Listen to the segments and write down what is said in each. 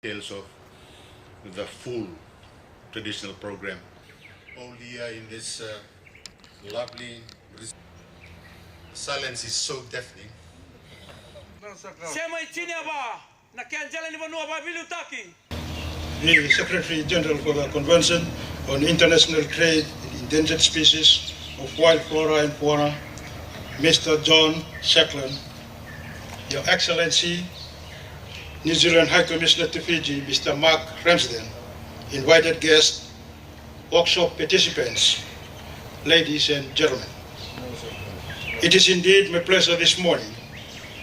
details of the full traditional program. All year in this lovely silence is so deafening. The Secretary General for the Convention on International Trade in Endangered Species of Wild Flora and Fauna, Mr. John Shackland, Your Excellency, New Zealand High Commissioner to Fiji, Mr. Mark Ramsden, invited guests, workshop participants, ladies and gentlemen. It is indeed my pleasure this morning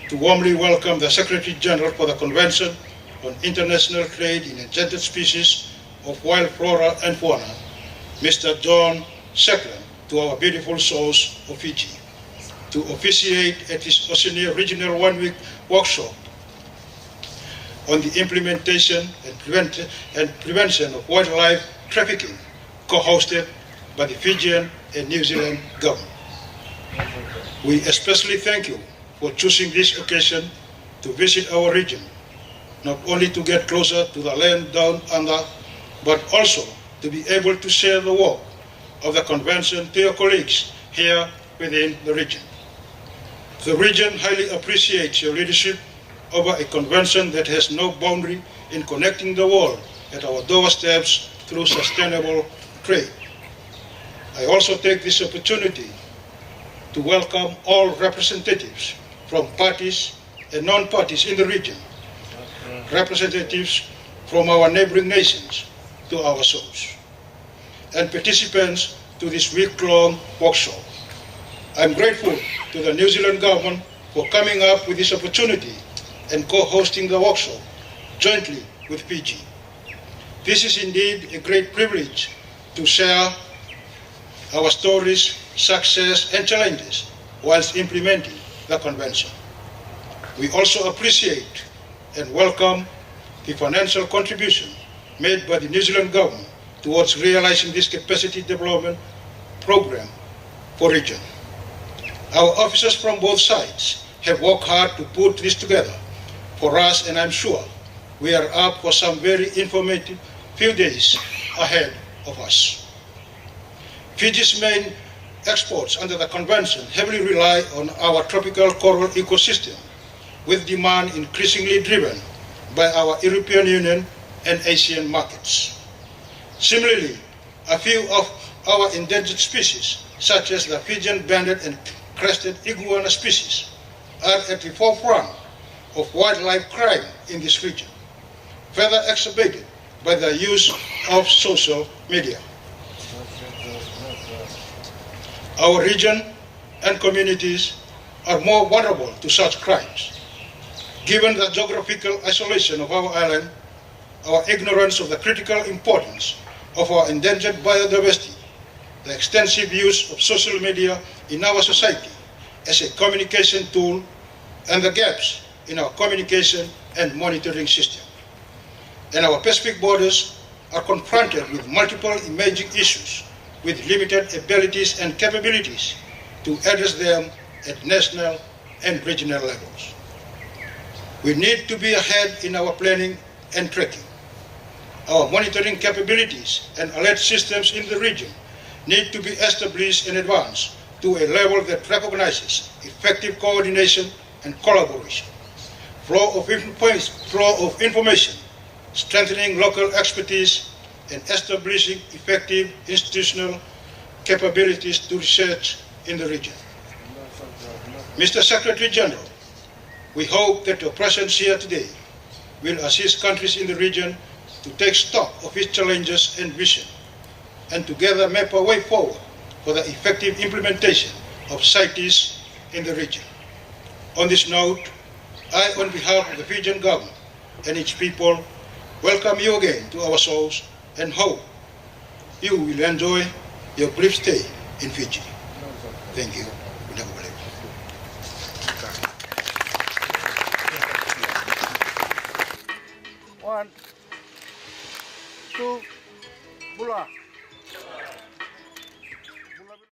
to warmly welcome the Secretary General for the Convention on International Trade in Endangered Species of Wild Flora and Fauna, Mr. John Shackland, to our beautiful shores of Fiji, to officiate at his Osea Regional one-week workshop on the implementation and prevention of wildlife trafficking, co-hosted by the Fijian and New Zealand government. We especially thank you for choosing this occasion to visit our region, not only to get closer to the land down under, but also to be able to share the work of the convention to your colleagues here within the region. The region highly appreciates your leadership over a convention that has no boundary in connecting the world at our doorsteps through sustainable trade. I also take this opportunity to welcome all representatives from parties and non-parties in the region, representatives from our neighboring nations to our shores, and participants to this week-long workshop. I'm grateful to the New Zealand government for coming up with this opportunity and co-hosting the workshop jointly with Fiji. This is indeed a great privilege to share our stories, success, and challenges whilst implementing the convention. We also appreciate and welcome the financial contribution made by the New Zealand government towards realizing this capacity development program for region. Our officers from both sides have worked hard to put this together for us, and I'm sure we are up for some very informative few days ahead of us. Fiji's main exports under the convention heavily rely on our tropical coral ecosystem, with demand increasingly driven by our European Union and Asian markets. Similarly, a few of our endangered species, such as the Fijian banded and crested iguana species, are at the forefront of wildlife crime in this region, further exacerbated by the use of social media. Our region and communities are more vulnerable to such crimes. Given the geographical isolation of our island, our ignorance of the critical importance of our endangered biodiversity, the extensive use of social media in our society as a communication tool, and the gaps in our communication and monitoring system. And our Pacific borders are confronted with multiple emerging issues with limited abilities and capabilities to address them at national and regional levels. We need to be ahead in our planning and tracking. Our monitoring capabilities and alert systems in the region need to be established in advance to a level that recognizes effective coordination and collaboration, flow of information, strengthening local expertise, and establishing effective institutional capabilities to research in the region. Mr. Secretary General, we hope that your presence here today will assist countries in the region to take stock of its challenges and vision, and together map a way forward for the effective implementation of CITES in the region. On this note, I, on behalf of the Fijian government and its people, welcome you again to our shores and hope you will enjoy your brief stay in Fiji. Thank you. One, two, bula.